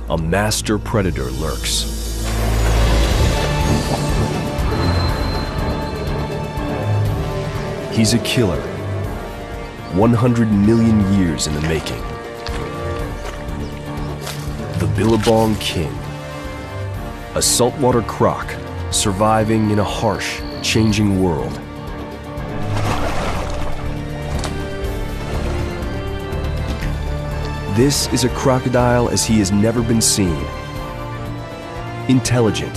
a master predator lurks. He's a killer, 100 million years in the making. The Billabong King, a saltwater croc surviving in a harsh, changing world. This is a crocodile as he has never been seen. Intelligent,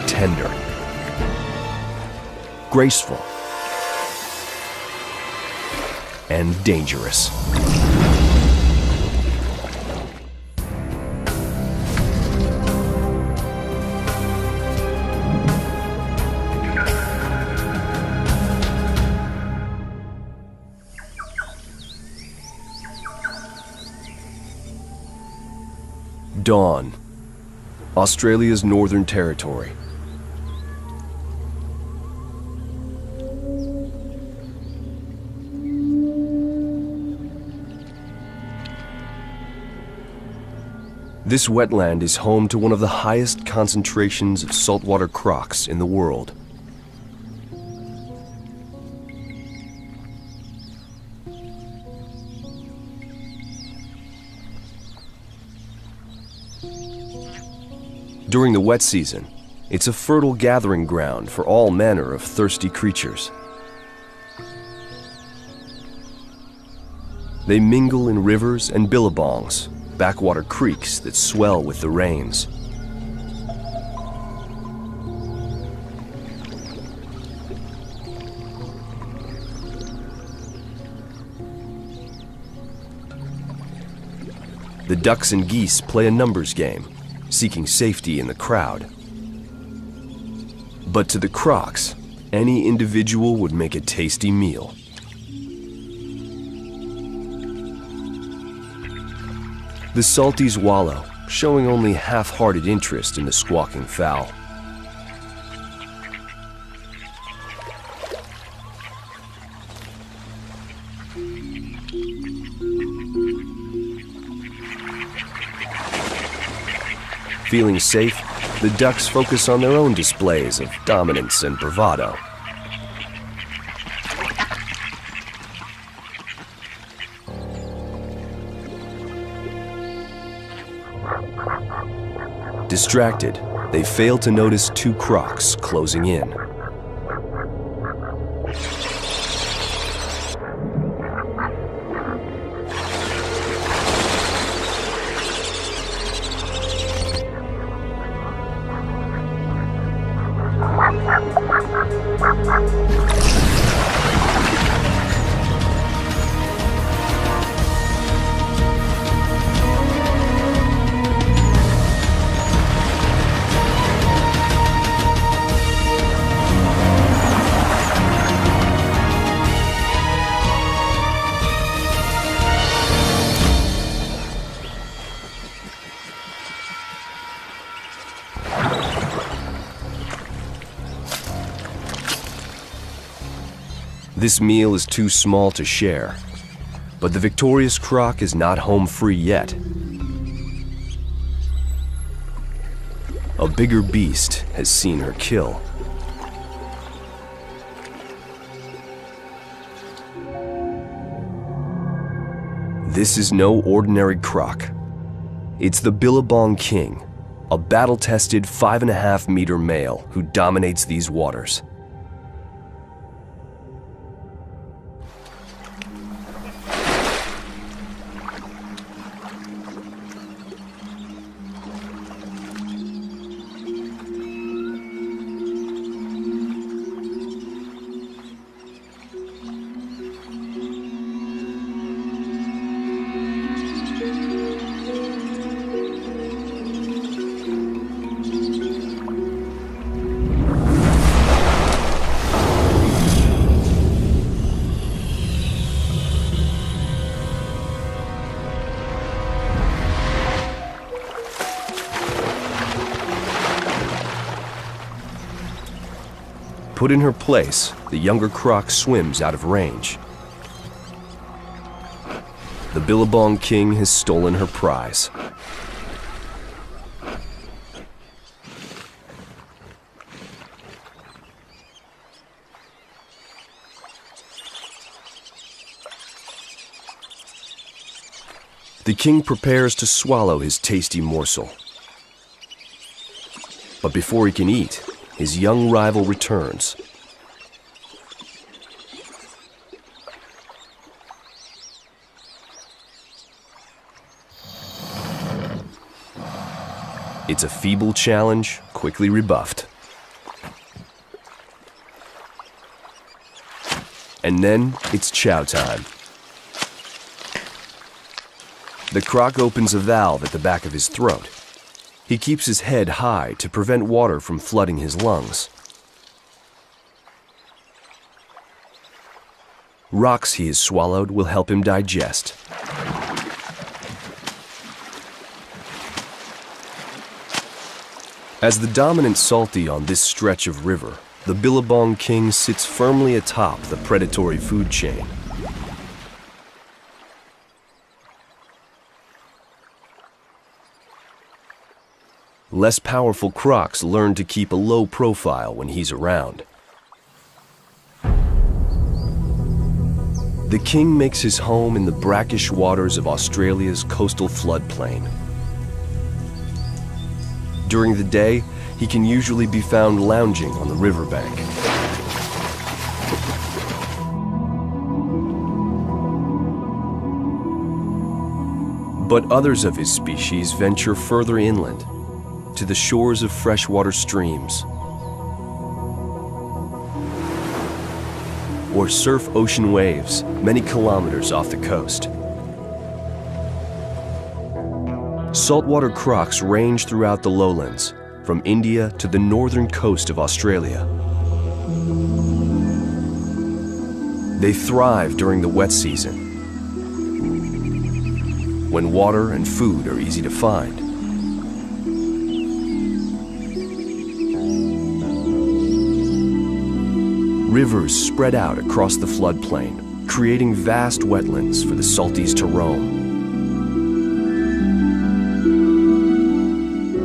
tender, graceful, and dangerous. Dawn, Australia's Northern Territory. This wetland is home to one of the highest concentrations of saltwater crocs in the world. During the wet season, it's a fertile gathering ground for all manner of thirsty creatures. They mingle in rivers and billabongs, backwater creeks that swell with the rains. The ducks and geese play a numbers game, seeking safety in the crowd. But to the crocs, any individual would make a tasty meal. The salties wallow, showing only half-hearted interest in the squawking fowl. Feeling safe, the ducks focus on their own displays of dominance and bravado. Distracted, they fail to notice two crocs closing in. This meal is too small to share, but the victorious croc is not home free yet. A bigger beast has seen her kill. This is no ordinary croc. It's the Billabong King, a battle-tested 5.5-meter male who dominates these waters. Put in her place, the younger croc swims out of range. The Billabong King has stolen her prize. The king prepares to swallow his tasty morsel. But before he can eat, his young rival returns. It's a feeble challenge, quickly rebuffed. And then it's chow time. The croc opens a valve at the back of his throat. He keeps his head high to prevent water from flooding his lungs. Rocks he has swallowed will help him digest. As the dominant salty on this stretch of river, the Billabong king sits firmly atop the predatory food chain. Less powerful crocs learn to keep a low profile when he's around. The king makes his home in the brackish waters of Australia's coastal floodplain. During the day, he can usually be found lounging on the riverbank. But others of his species venture further inland, to the shores of freshwater streams, or surf ocean waves many kilometers off the coast. Saltwater crocs range throughout the lowlands, from India to the northern coast of Australia. They thrive during the wet season, when water and food are easy to find. Rivers spread out across the floodplain, creating vast wetlands for the salties to roam.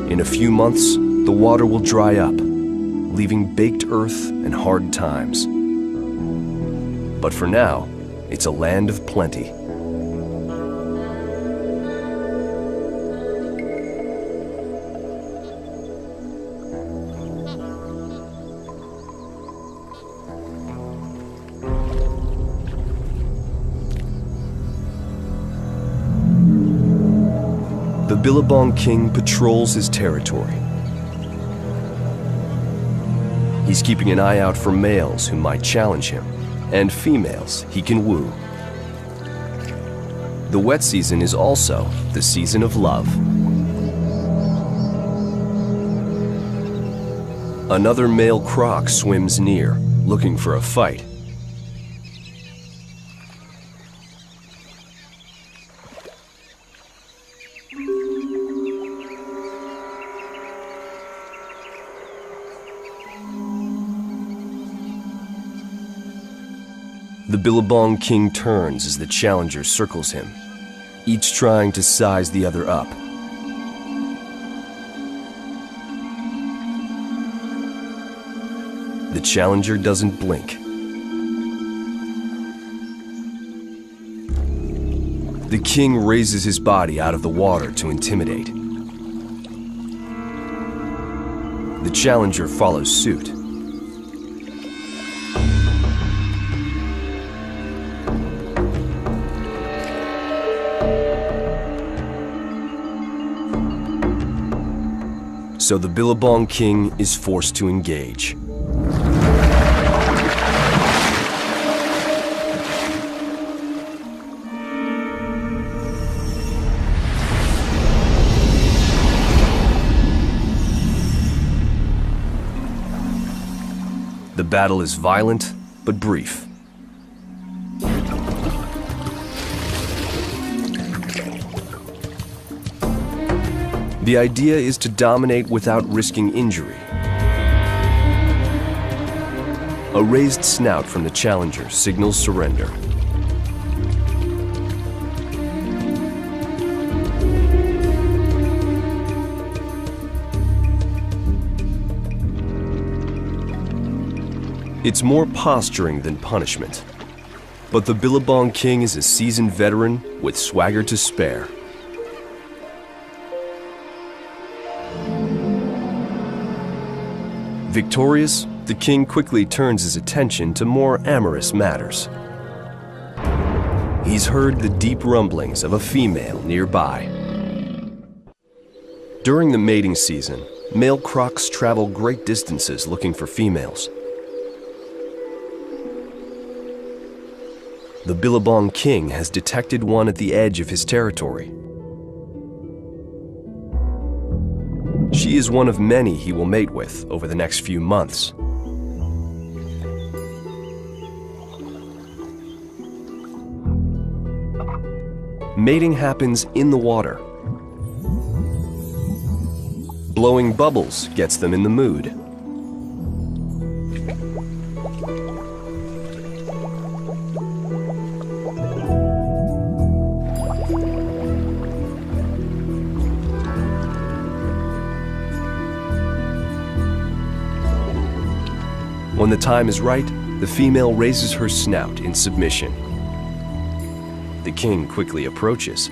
In a few months, the water will dry up, leaving baked earth and hard times. But for now, it's a land of plenty. The Billabong king patrols his territory. He's keeping an eye out for males who might challenge him, and females he can woo. The wet season is also the season of love. Another male croc swims near, looking for a fight. The Billabong king turns as the challenger circles him, each trying to size the other up. The challenger doesn't blink. The king raises his body out of the water to intimidate. The challenger follows suit. So the Billabong king is forced to engage. The battle is violent, but brief. The idea is to dominate without risking injury. A raised snout from the challenger signals surrender. It's more posturing than punishment. But the Billabong king is a seasoned veteran with swagger to spare. Victorious, the king quickly turns his attention to more amorous matters. He's heard the deep rumblings of a female nearby. During the mating season, male crocs travel great distances looking for females. The Billabong king has detected one at the edge of his territory. She is one of many he will mate with over the next few months. Mating happens in the water. Blowing bubbles gets them in the mood. When the time is right, the female raises her snout in submission. The king quickly approaches.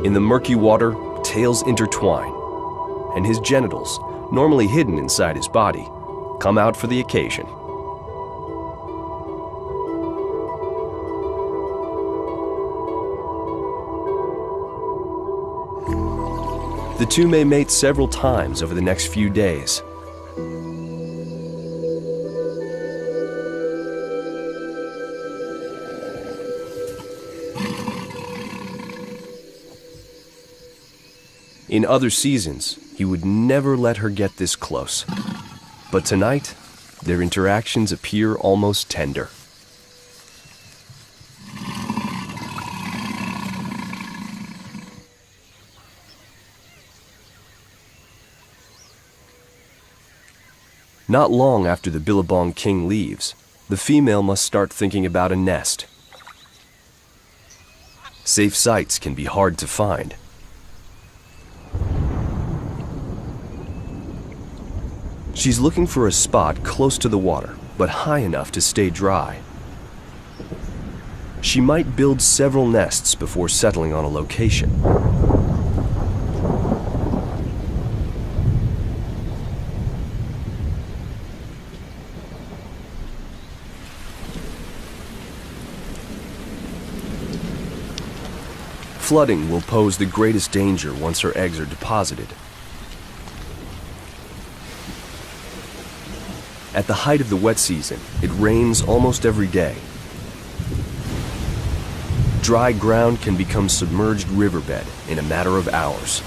In the murky water, tails intertwine, and his genitals, normally hidden inside his body, come out for the occasion. The two may mate several times over the next few days. In other seasons, he would never let her get this close. But tonight, their interactions appear almost tender. Not long after the Billabong king leaves, the female must start thinking about a nest. Safe sites can be hard to find. She's looking for a spot close to the water, but high enough to stay dry. She might build several nests before settling on a location. Flooding will pose the greatest danger once her eggs are deposited. At the height of the wet season, it rains almost every day. Dry ground can become submerged riverbed in a matter of hours.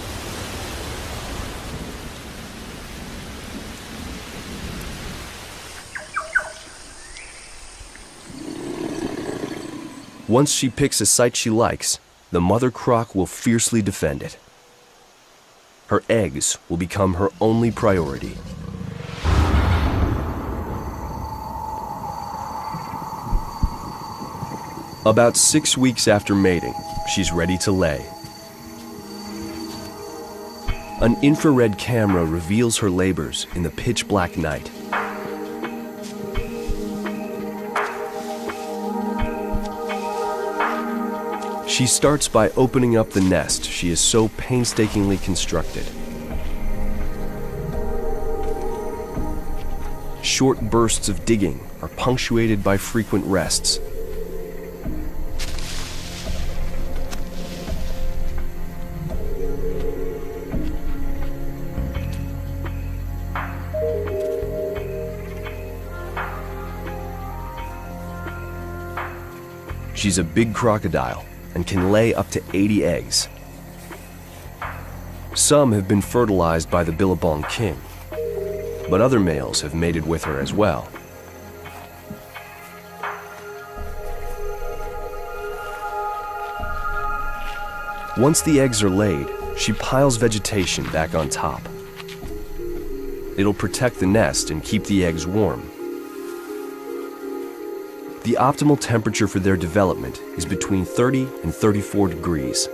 Once she picks a site she likes, the mother croc will fiercely defend it. Her eggs will become her only priority. About 6 weeks after mating, she's ready to lay. An infrared camera reveals her labors in the pitch-black night. She starts by opening up the nest she has so painstakingly constructed. Short bursts of digging are punctuated by frequent rests. She's a big crocodile and can lay up to 80 eggs. Some have been fertilized by the Billabong king, but other males have mated with her as well. Once the eggs are laid, she piles vegetation back on top. It'll protect the nest and keep the eggs warm. The optimal temperature for their development is between 30 and 34 degrees.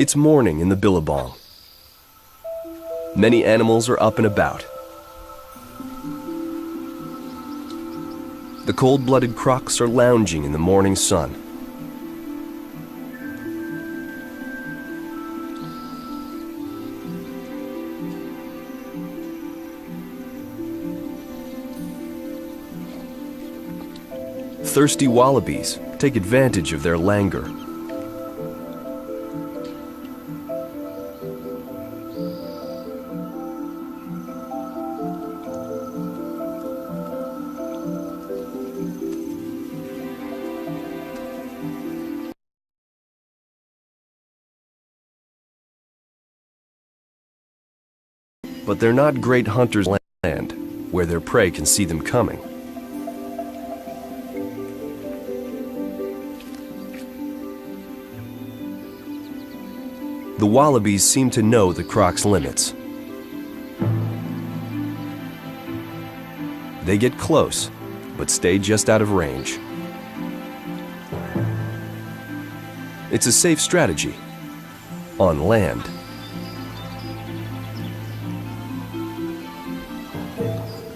It's morning in the Billabong. Many animals are up and about. The cold-blooded crocs are lounging in the morning sun. Thirsty wallabies take advantage of their languor. But they're not great hunters on land, where their prey can see them coming. The wallabies seem to know the croc's limits. They get close, but stay just out of range. It's a safe strategy on land.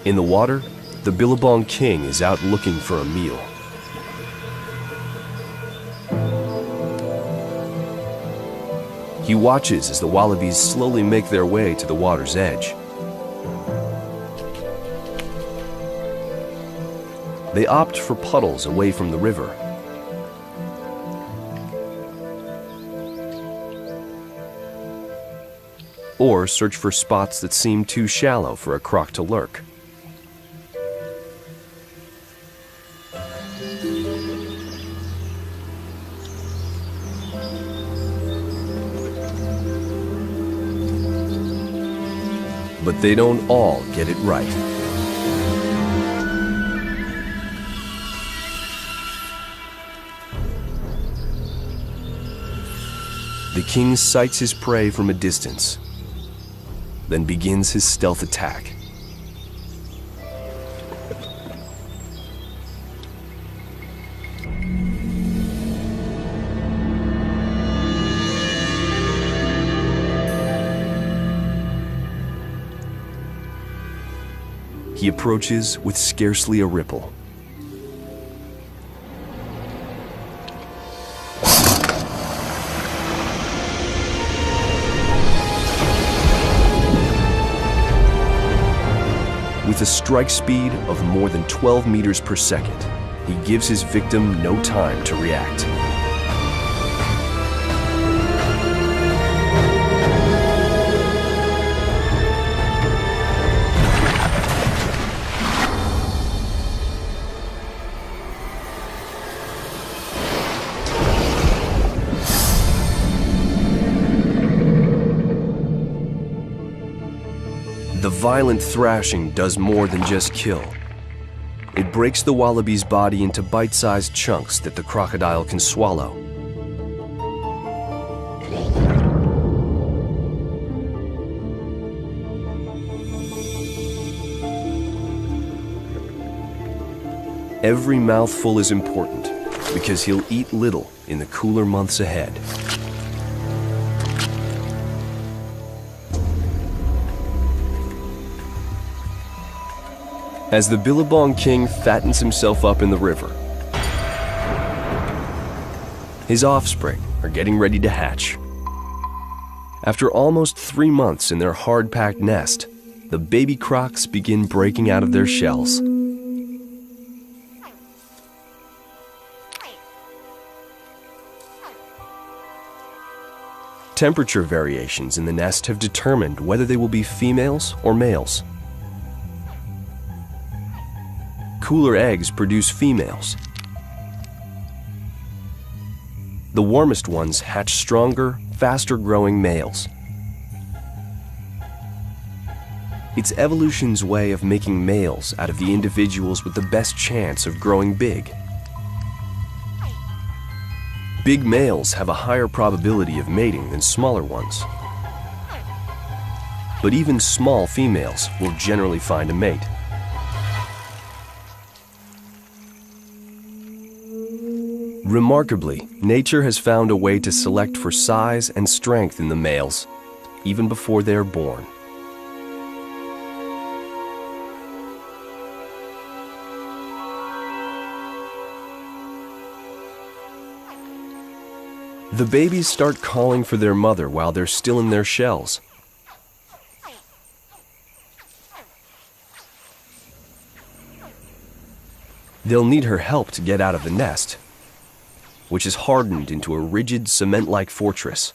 In the water, the Billabong king is out looking for a meal. He watches as the wallabies slowly make their way to the water's edge. They opt for puddles away from the river. Or search for spots that seem too shallow for a croc to lurk. But they don't all get it right. The king sights his prey from a distance, then begins his stealth attack. He approaches with scarcely a ripple. With a strike speed of more than 12 meters per second, he gives his victim no time to react. The violent thrashing does more than just kill. It breaks the wallaby's body into bite-sized chunks that the crocodile can swallow. Every mouthful is important because he'll eat little in the cooler months ahead. As the Billabong king fattens himself up in the river, his offspring are getting ready to hatch. After almost 3 months in their hard-packed nest, the baby crocs begin breaking out of their shells. Temperature variations in the nest have determined whether they will be females or males. Cooler eggs produce females. The warmest ones hatch stronger, faster-growing males. It's evolution's way of making males out of the individuals with the best chance of growing big. Big males have a higher probability of mating than smaller ones. But even small females will generally find a mate. Remarkably, nature has found a way to select for size and strength in the males, even before they are born. The babies start calling for their mother while they're still in their shells. They'll need her help to get out of the nest, which is hardened into a rigid cement-like fortress.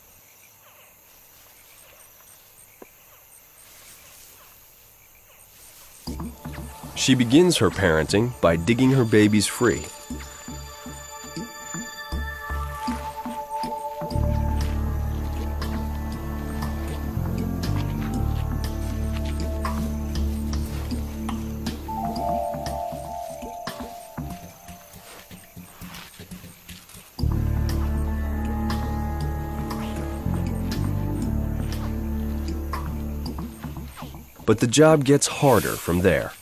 She begins her parenting by digging her babies free. But the job gets harder from there.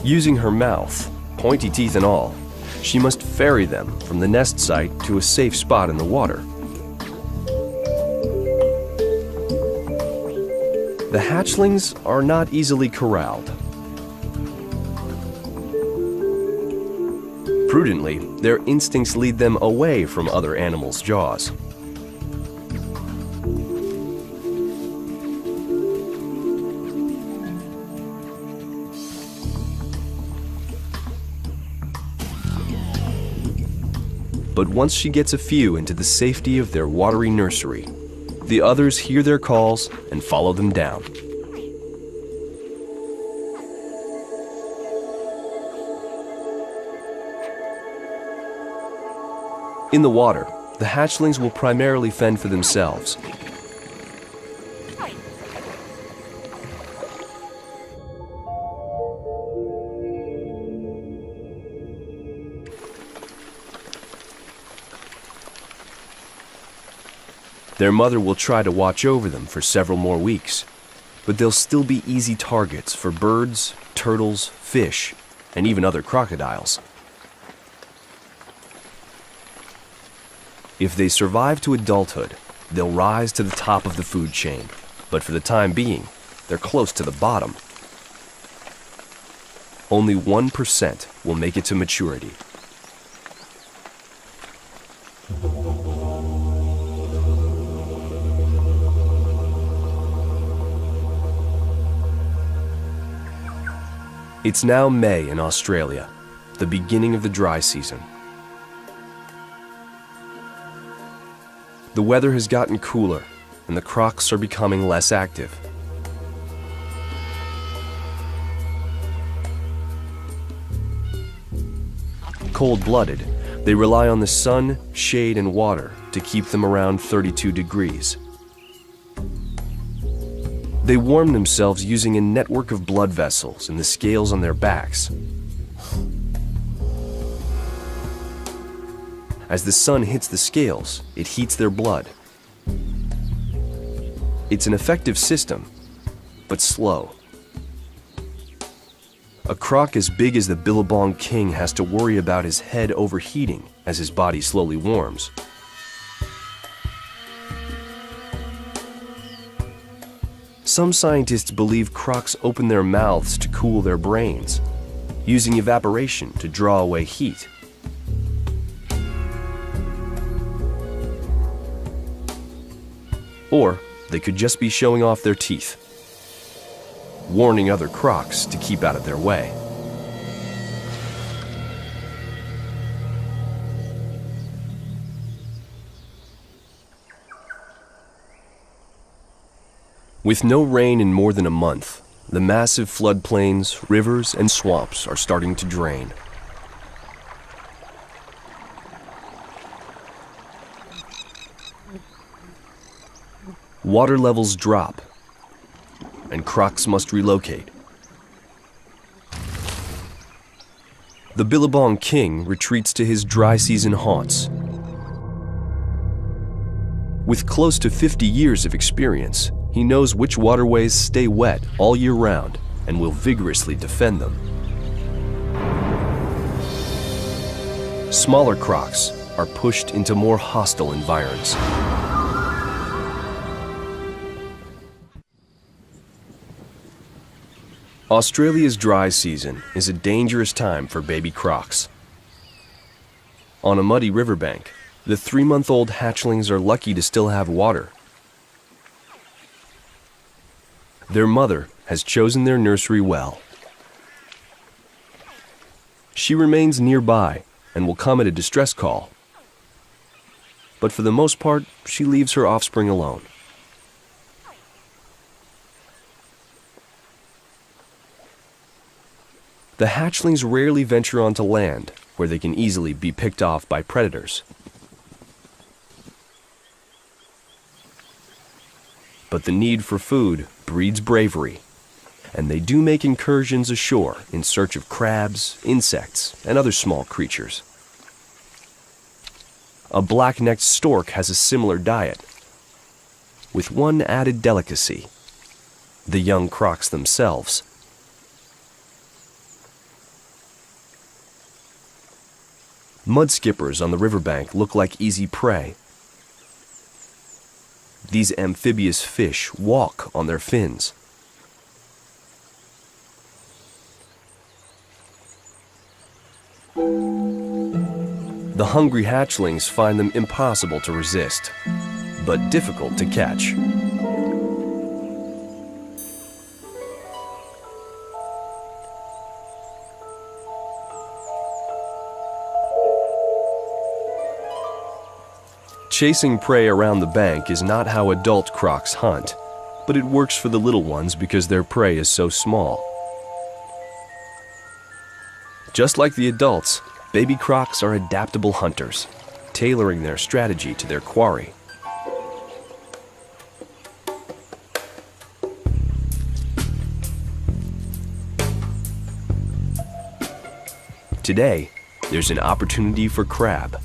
Using her mouth, pointy teeth and all, she must ferry them from the nest site to a safe spot in the water. The hatchlings are not easily corralled. Prudently, their instincts lead them away from other animals' jaws. But once she gets a few into the safety of their watery nursery, the others hear their calls and follow them down. In the water, the hatchlings will primarily fend for themselves. Their mother will try to watch over them for several more weeks, but they'll still be easy targets for birds, turtles, fish, and even other crocodiles. If they survive to adulthood, they'll rise to the top of the food chain, but for the time being, they're close to the bottom. Only 1% will make it to maturity. It's now May in Australia, the beginning of the dry season. The weather has gotten cooler, and the crocs are becoming less active. Cold-blooded, they rely on the sun, shade, and water to keep them around 32 degrees. They warm themselves using a network of blood vessels in the scales on their backs. As the sun hits the scales, it heats their blood. It's an effective system, but slow. A croc as big as the Billabong king has to worry about his head overheating as his body slowly warms. Some scientists believe crocs open their mouths to cool their brains, using evaporation to draw away heat. Or they could just be showing off their teeth, warning other crocs to keep out of their way. With no rain in more than a month, the massive floodplains, rivers, and swamps are starting to drain. Water levels drop, and crocs must relocate. The Billabong king retreats to his dry season haunts. With close to 50 years of experience, he knows which waterways stay wet all year round and will vigorously defend them. Smaller crocs are pushed into more hostile environs. Australia's dry season is a dangerous time for baby crocs. On a muddy riverbank, the 3-month-old hatchlings are lucky to still have water. Their mother has chosen their nursery well. She remains nearby and will come at a distress call. But for the most part, she leaves her offspring alone. The hatchlings rarely venture onto land, where they can easily be picked off by predators. But the need for food breeds bravery, and they do make incursions ashore in search of crabs, insects, and other small creatures. A black-necked stork has a similar diet, with one added delicacy: the young crocs themselves. Mudskippers on the riverbank look like easy prey. These amphibious fish walk on their fins. The hungry hatchlings find them impossible to resist, but difficult to catch. Chasing prey around the bank is not how adult crocs hunt, but it works for the little ones because their prey is so small. Just like the adults, baby crocs are adaptable hunters, tailoring their strategy to their quarry. Today, there's an opportunity for crab.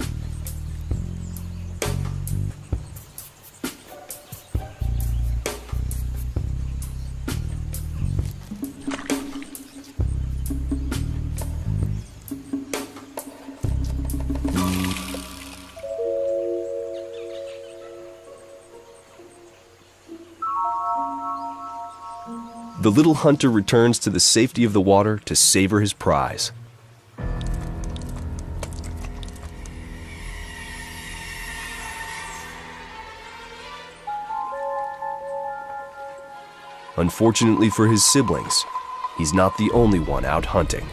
The little hunter returns to the safety of the water to savor his prize. Unfortunately for his siblings, he's not the only one out hunting.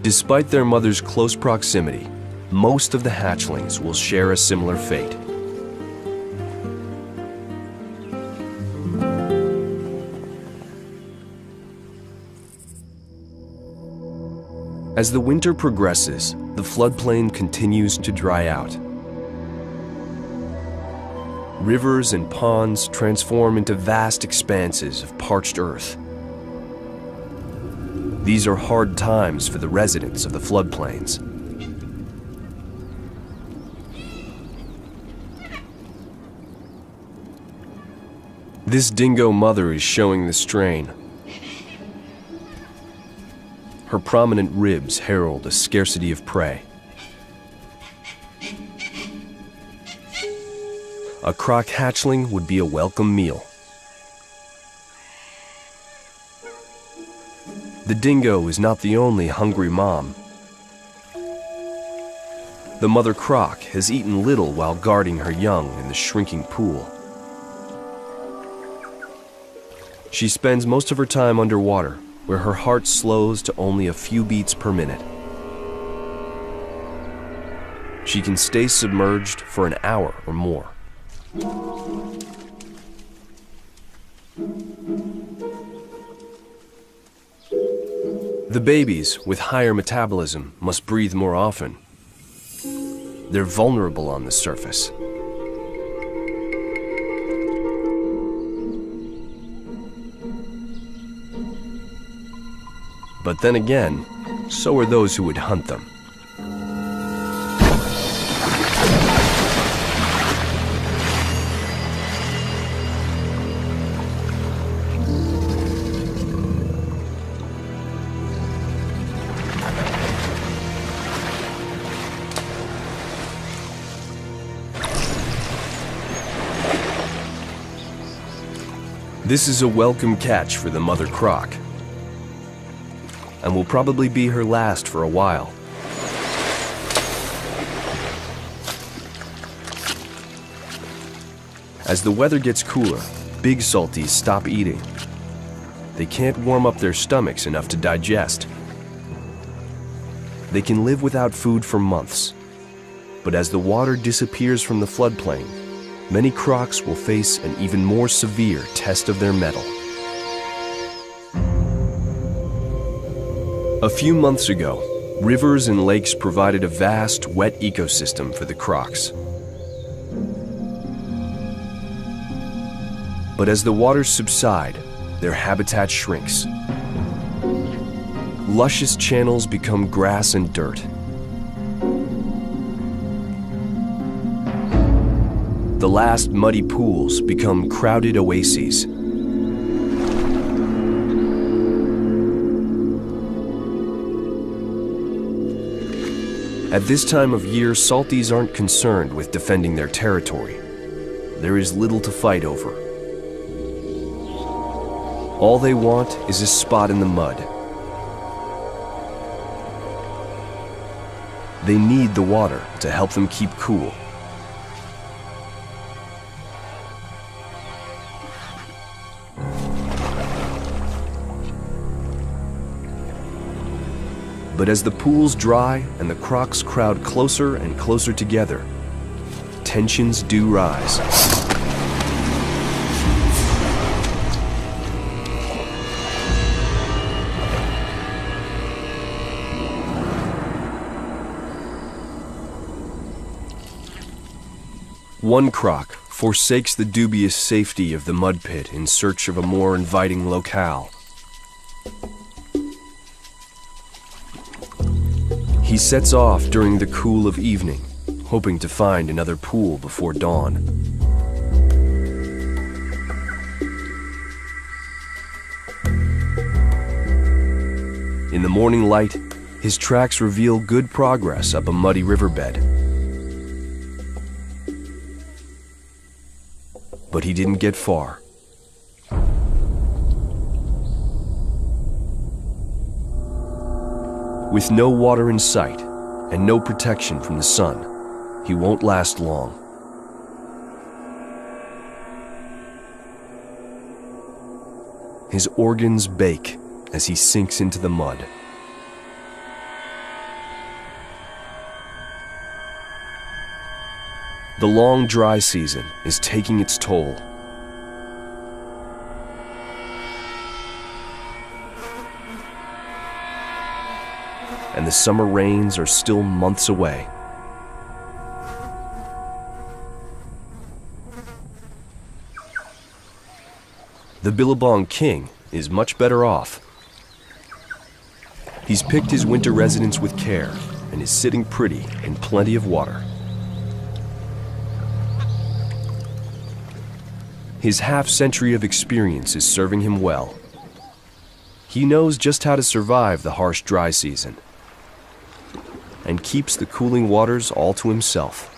Despite their mother's close proximity, most of the hatchlings will share a similar fate. As the winter progresses, the floodplain continues to dry out. Rivers and ponds transform into vast expanses of parched earth. These are hard times for the residents of the floodplains. This dingo mother is showing the strain. Her prominent ribs herald a scarcity of prey. A croc hatchling would be a welcome meal. The dingo is not the only hungry mom. The mother croc has eaten little while guarding her young in the shrinking pool. She spends most of her time underwater, where her heart slows to only a few beats per minute. She can stay submerged for an hour or more. The babies with higher metabolism must breathe more often. They're vulnerable on the surface. But then again, so are those who would hunt them. This is a welcome catch for the mother croc, and will probably be her last for a while. As the weather gets cooler, big salties stop eating. They can't warm up their stomachs enough to digest. They can live without food for months, but as the water disappears from the floodplain, many crocs will face an even more severe test of their mettle. A few months ago, rivers and lakes provided a vast, wet ecosystem for the crocs. But as the waters subside, their habitat shrinks. Luscious channels become grass and dirt. The last muddy pools become crowded oases. At this time of year, salties aren't concerned with defending their territory. There is little to fight over. All they want is a spot in the mud. They need the water to help them keep cool. But as the pools dry and the crocs crowd closer and closer together, tensions do rise. One croc forsakes the dubious safety of the mud pit in search of a more inviting locale. He sets off during the cool of evening, hoping to find another pool before dawn. In the morning light, his tracks reveal good progress up a muddy riverbed. But he didn't get far. With no water in sight and no protection from the sun, he won't last long. His organs bake as he sinks into the mud. The long dry season is taking its toll. And the summer rains are still months away. The Billabong King is much better off. He's picked his winter residence with care and is sitting pretty in plenty of water. His half-century of experience is serving him well. He knows just how to survive the harsh dry season and keeps the cooling waters all to himself.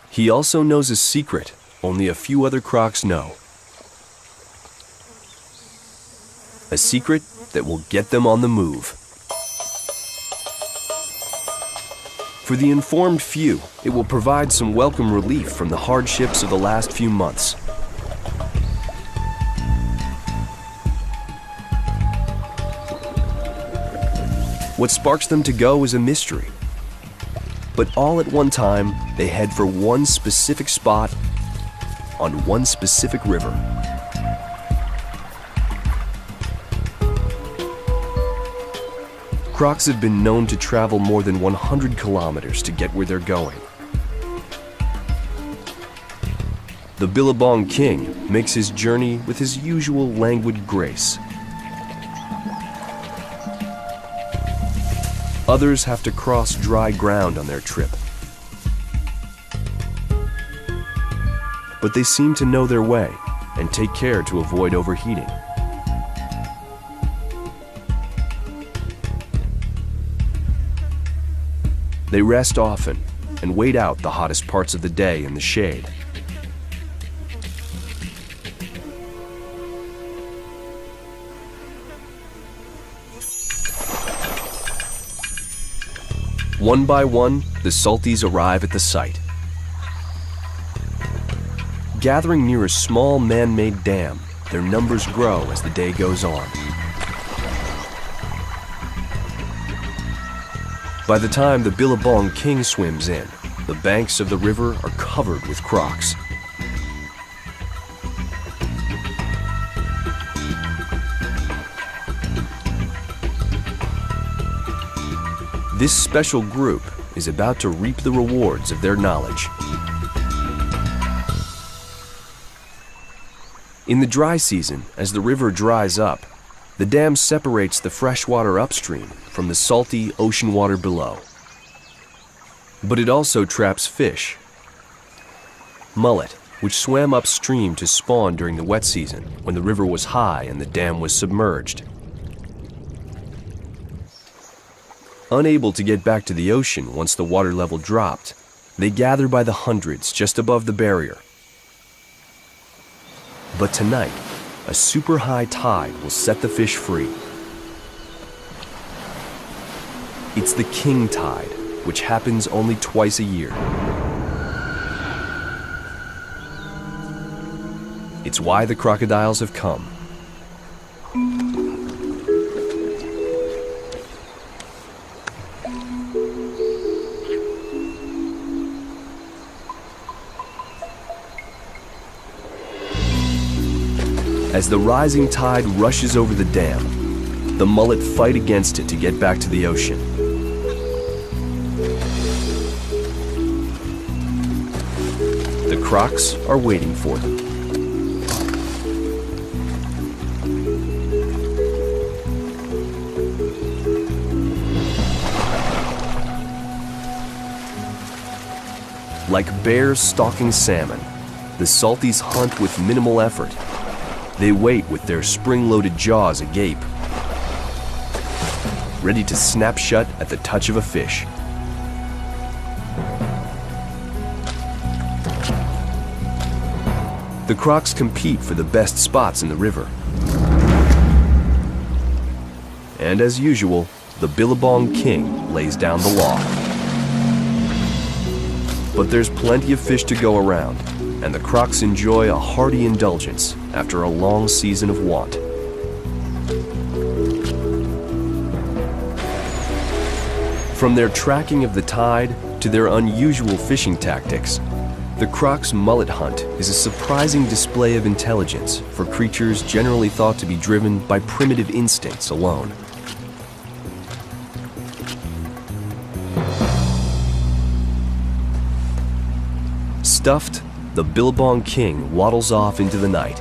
He also knows a secret only a few other crocs know. A secret that will get them on the move. For the informed few, it will provide some welcome relief from the hardships of the last few months. What sparks them to go is a mystery. But all at one time, they head for one specific spot on one specific river. Crocs have been known to travel more than 100 kilometers to get where they're going. The Billabong King makes his journey with his usual languid grace. Others have to cross dry ground on their trip. But they seem to know their way and take care to avoid overheating. They rest often and wait out the hottest parts of the day in the shade. One by one, the salties arrive at the site. Gathering near a small man-made dam, their numbers grow as the day goes on. By the time the Billabong King swims in, the banks of the river are covered with crocs. This special group is about to reap the rewards of their knowledge. In the dry season, as the river dries up, the dam separates the fresh water upstream from the salty ocean water below. But it also traps fish. Mullet, which swam upstream to spawn during the wet season when the river was high and the dam was submerged. Unable to get back to the ocean once the water level dropped, they gather by the hundreds just above the barrier. But tonight, a super high tide will set the fish free. It's the king tide, which happens only twice a year. It's why the crocodiles have come. As the rising tide rushes over the dam, the mullet fight against it to get back to the ocean. The crocs are waiting for them. Like bears stalking salmon, the salties hunt with minimal effort. They wait with their spring-loaded jaws agape, ready to snap shut at the touch of a fish. The crocs compete for the best spots in the river. And as usual, the Billabong King lays down the law. But there's plenty of fish to go around, and the crocs enjoy a hearty indulgence after a long season of want. From their tracking of the tide to their unusual fishing tactics, the croc's mullet hunt is a surprising display of intelligence for creatures generally thought to be driven by primitive instincts alone. Stuffed, the Billabong King waddles off into the night.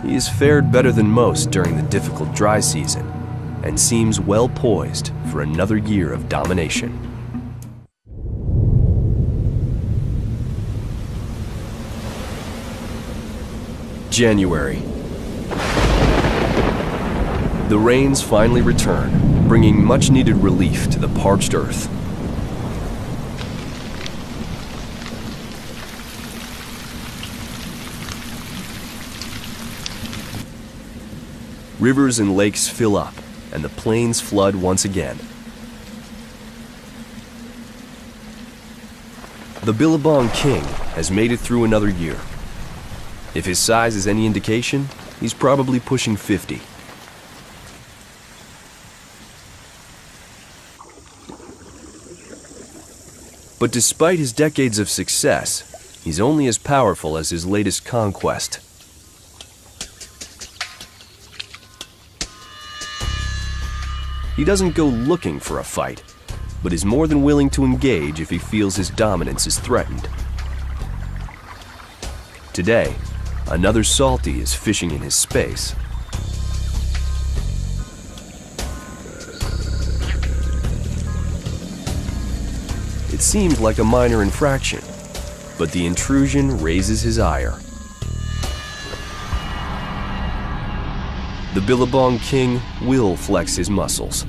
He has fared better than most during the difficult dry season and seems well poised for another year of domination. January. The rains finally return, bringing much-needed relief to the parched earth. Rivers and lakes fill up, and the plains flood once again. The Billabong King has made it through another year. If his size is any indication, he's probably pushing 50. But despite his decades of success, he's only as powerful as his latest conquest. He doesn't go looking for a fight. but is more than willing to engage if he feels his dominance is threatened. Today, another salty is fishing in his space. It seemed like a minor infraction, but the intrusion raises his ire. The Billabong King will flex his muscles.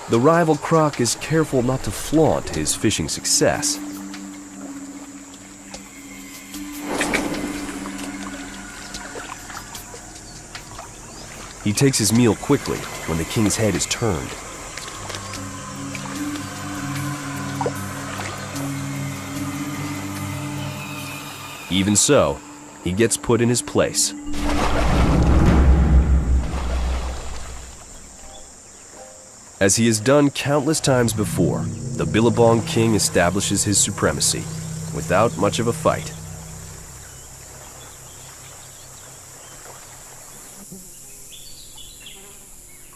The rival croc is careful not to flaunt his fishing success. He takes his meal quickly when the king's head is turned. Even so, he gets put in his place. As he has done countless times before, the Billabong King establishes his supremacy without much of a fight.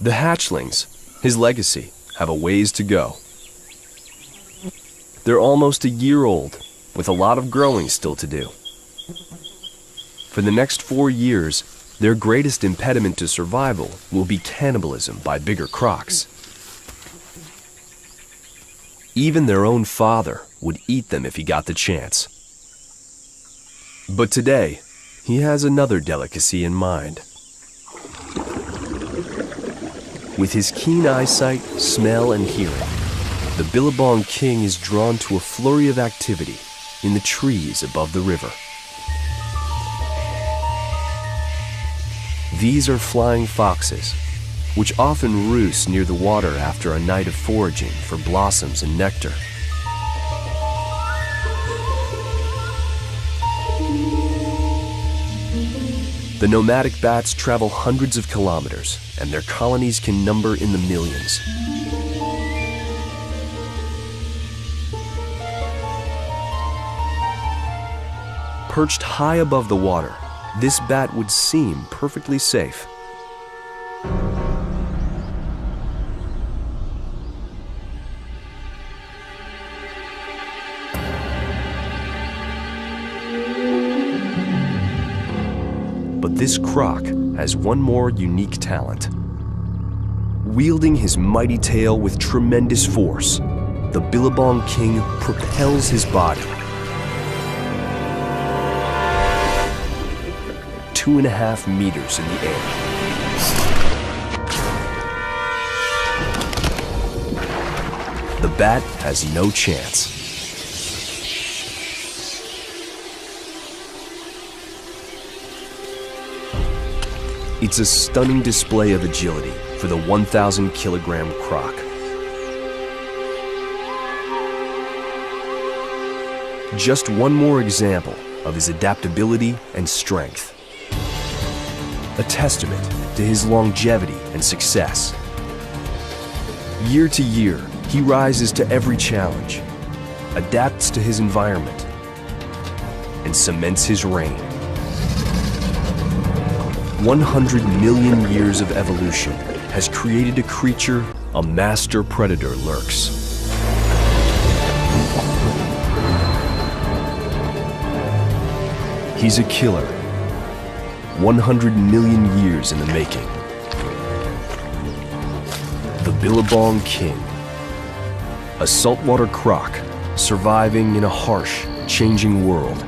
The hatchlings, his legacy, have a ways to go. They're almost a year old, with a lot of growing still to do. For the next 4 years, their greatest impediment to survival will be cannibalism by bigger crocs. Even their own father would eat them if he got the chance. But today, he has another delicacy in mind. With his keen eyesight, smell, and hearing, the Billabong King is drawn to a flurry of activity in the trees above the river. These are flying foxes, which often roost near the water after a night of foraging for blossoms and nectar. The nomadic bats travel hundreds of kilometers, and their colonies can number in the millions. Perched high above the water, this bat would seem perfectly safe. But this croc has one more unique talent. Wielding his mighty tail with tremendous force, the Billabong King propels his body 2.5 meters in the air. The bat has no chance. It's a stunning display of agility for the 1,000-kilogram croc. Just one more example of his adaptability and strength. A testament to his longevity and success. Year to year, he rises to every challenge, adapts to his environment, and cements his reign. 100 million years of evolution has created a creature a master predator lurks. He's a killer, 100 million years in the making. The Billabong King, a saltwater croc surviving in a harsh, changing world.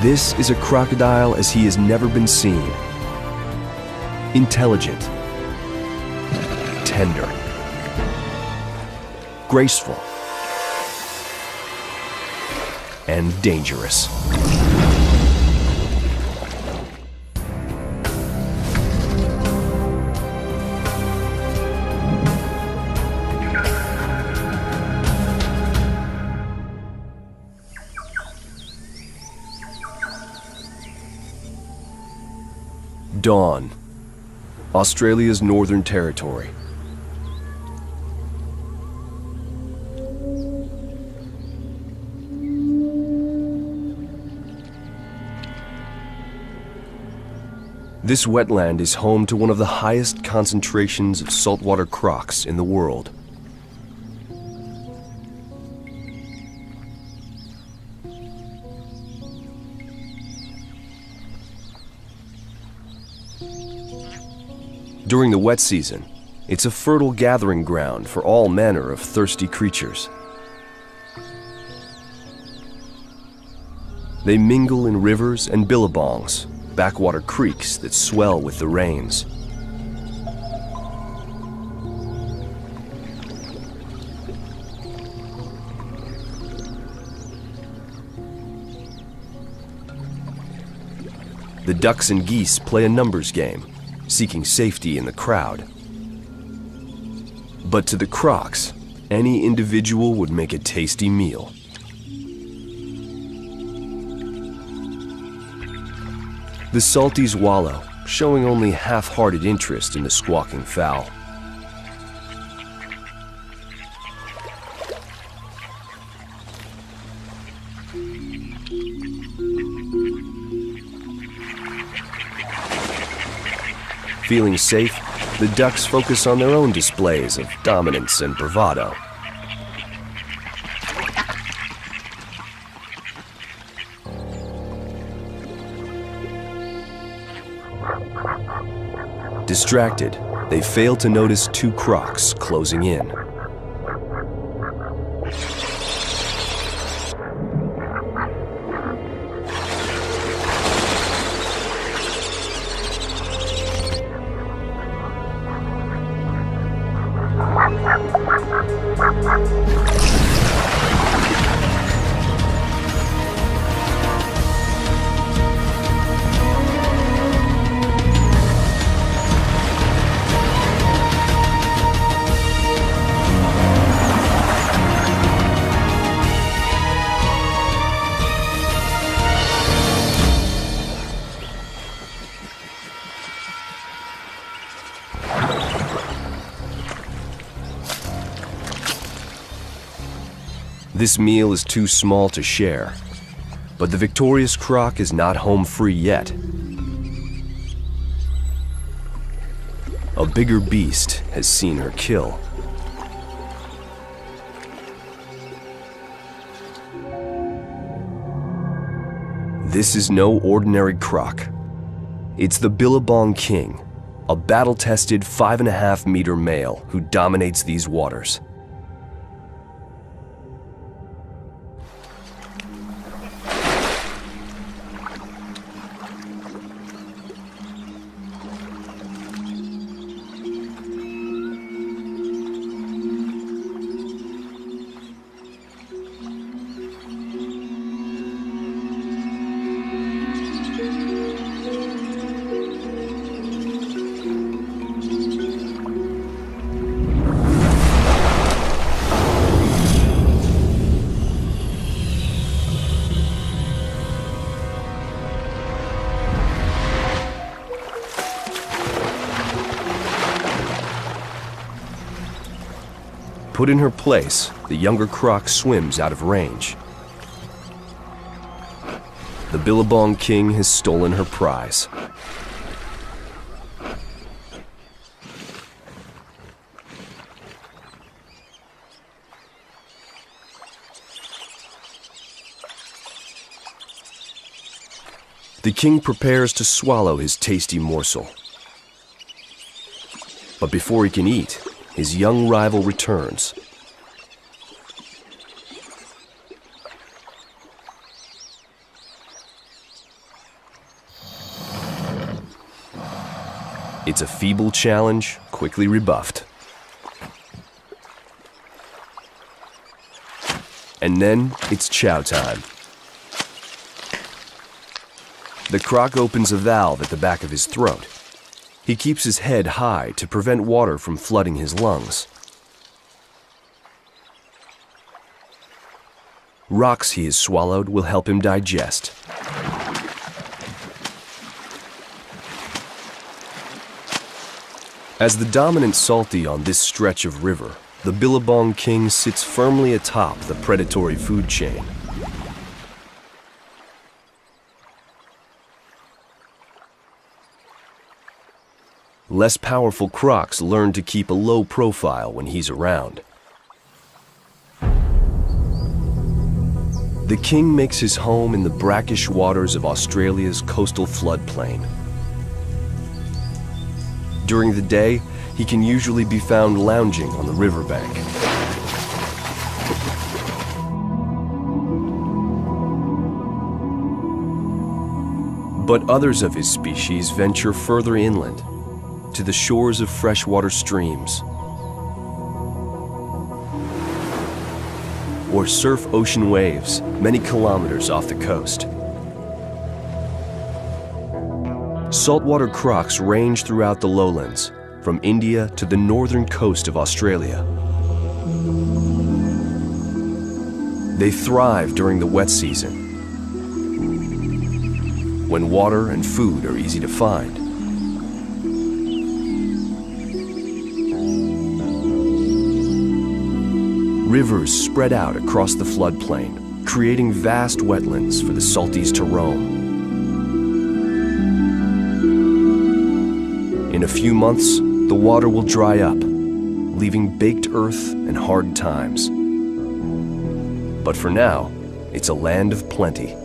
This is a crocodile as he has never been seen. Intelligent, tender, graceful, and dangerous. Dawn, Australia's Northern Territory. This wetland is home to one of the highest concentrations of saltwater crocs in the world. During the wet season, it's a fertile gathering ground for all manner of thirsty creatures. They mingle in rivers and billabongs, backwater creeks that swell with the rains. The ducks and geese play a numbers game, seeking safety in the crowd. But to the crocs, any individual would make a tasty meal. The salties wallow, showing only half-hearted interest in the squawking fowl. Feeling safe, the ducks focus on their own displays of dominance and bravado. Distracted, they fail to notice two crocs closing in. This meal is too small to share, but the victorious croc is not home free yet. A bigger beast has seen her kill. This is no ordinary croc. It's the Billabong King, a battle-tested 5.5-meter male who dominates these waters. Put in her place, the younger croc swims out of range. The Billabong King has stolen her prize. The king prepares to swallow his tasty morsel. But before he can eat, his young rival returns. It's a feeble challenge, quickly rebuffed. And then it's chow time. The croc opens a valve at the back of his throat. He keeps his head high to prevent water from flooding his lungs. Rocks he has swallowed will help him digest. As the dominant salty on this stretch of river, the Billabong king sits firmly atop the predatory food chain. Less powerful crocs learn to keep a low profile when he's around. The king makes his home in the brackish waters of Australia's coastal floodplain. During the day, he can usually be found lounging on the riverbank. But others of his species venture further inland, to the shores of freshwater streams, or surf ocean waves many kilometers off the coast. Saltwater crocs range throughout the lowlands, from India to the northern coast of Australia. They thrive during the wet season, when water and food are easy to find. Rivers spread out across the floodplain, creating vast wetlands for the salties to roam. In a few months, the water will dry up, leaving baked earth and hard times. But for now, it's a land of plenty.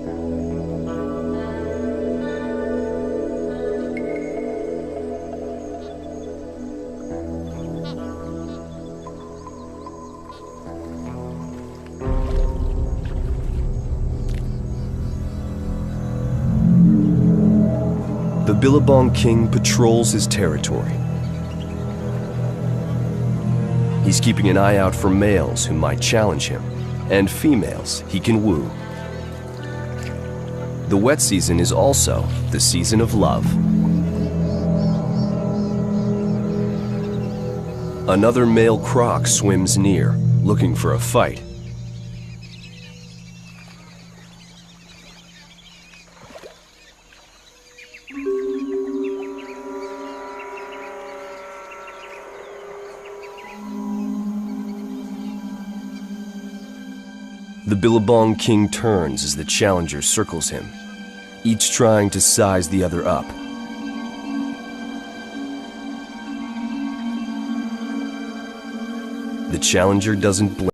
The Billabong king patrols his territory. He's keeping an eye out for males who might challenge him, and females he can woo. The wet season is also the season of love. Another male croc swims near, looking for a fight. The Billabong king turns as the challenger circles him, each trying to size the other up. The challenger doesn't blink.